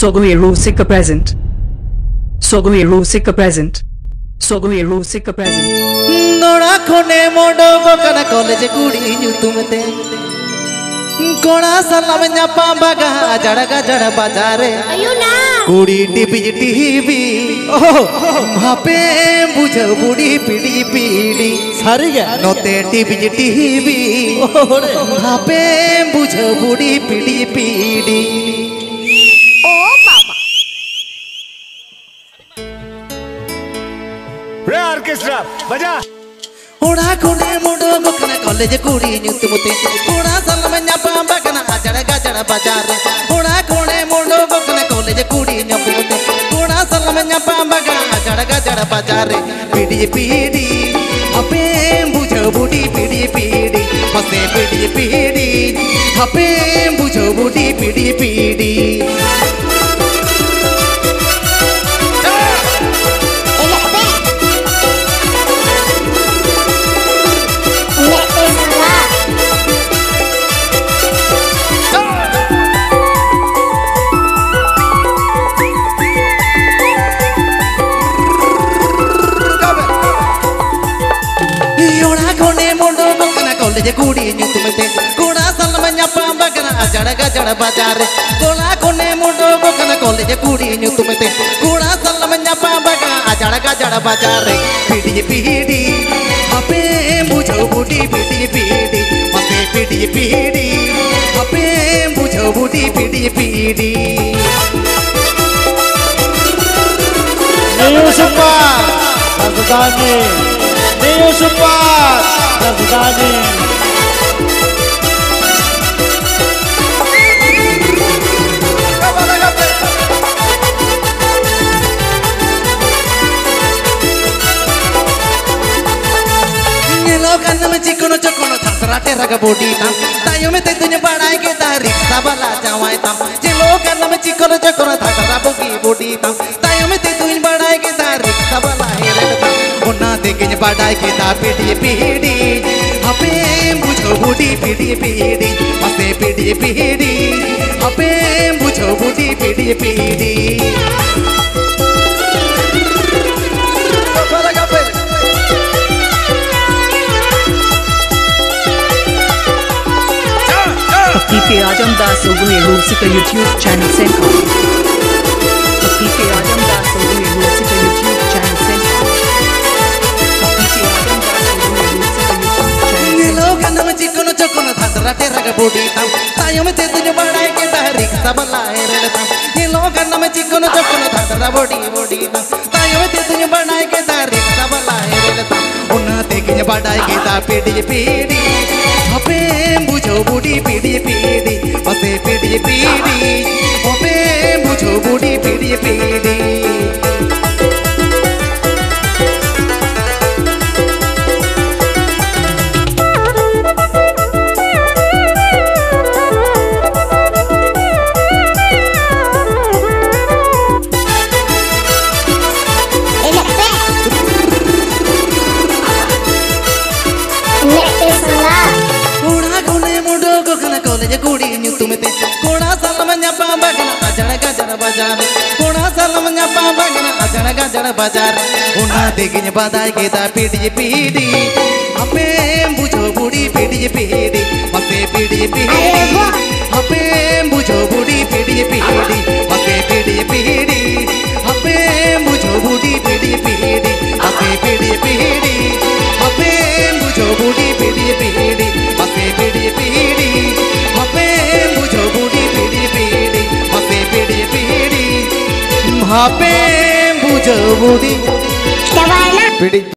Sogohiro Sika present. Sogohiro Sika present. Sogohiro Sika present. Nora kone modo gokana college kudi nyutumte. Kona salam nyapa baga jadaga jada bazare. Ayuna. Kudi TV. Mape bujha budi pidi pidi. Sariga. Note TV. Mape bujha budi pidi pidi. रे orchestra बजा ओड़ा कोने मोडो गोकना college कुड़ी न्युतमुते ओड़ा सलमन्या पांबा कना आजड़ गाजड़ बाजार ओड़ा कोने मोडो गोकना कॉलेज कुड़ी न्युतमुते ओड़ा सलमन्या पांबा कना आजड़ गाजड़ बाजार पीडी पीडी अपे बुझो बुडी पीडी पीडी मसे पीडी पीडी अपे बुझो बुडी पीडी पीडी कॉलेज कुड़ी न्युतुमते कोड़ा सलमन्या पांबा कना आजड़ गाजड़ बाजार कोला कोने मुंडो गोकना कॉलेज कुड़ी न्युतुमते कोड़ा सलमन्या पांबा कना आजड़ गाजड़ बाजार पीडी पीडी अपे बुझो बुडी पीडी पीडी मते पीडी पीडी अपे बुझो बुडी पीडी पीडी नहीं सुपा राजधानी नहीं सुपा राजधानी चिकनो चकोनो थसरा टेरा का बॉडी था तायो में ते तुझे बढ़ाए के तारीख सबला जावाए था चिलो करना में चिकनो चकोनो थसरा बोगी बॉडी था तायो में ते तुझे बढ़ाए के तारीख सबला हेरे था उन्ना देखे बढ़ाए के ता पीडी पीडी अपे बुझो बॉडी पीडी पीडी मसे पीडी पीडी अपे बुझो body PD PD PK Ajamdas Sogohiro Sika YouTube channel Senka. PK Ajamdas Sogohiro Sika YouTube channel Senka. PK Ajamdas Sogohiro Sika YouTube channel Senka. लोग नम चिकनो चकोनो थसरा टेरा का body था तायो में ते तुझे बढ़ाए के तारीख सबला हेरे था ये लोग नम चिकनो चकोनो थसरा बॉडी था तायो में ते तुझे बढ़ाए के तारीख सबला हेरे था उन्ना देखे बढ़ाए के ता पीडी पीडी अपे बुझो बुडी पीडी पीडी मसे पीडी पीडी अपे बुझो बुडी पीडी पीडी कुड़ी न्युतुमते कोड़ा सलमन्या पांबा कना आजड़ गाजड़ बाजार कोड़ा सलमन्या पांबा कना आजड़ गाजड़ बाजार उन्ना देगिन बादाय के ता पीडी पीडी अपे बुझो बुडी पीडी पीडी मसे पीडी पीडी अपे बुझो बुडी पीडी पीडी मसे पीडी पीडी अपे बुझो बुडी पीडी पीडी मसे पीडी पीडी अपे बुझो बुडी पीडी पीडी मसे पीडी पीडी अपे बुझो बुडी पीडी पीडी मसे पीडी पीडी अपे बुझो बुडी पीडी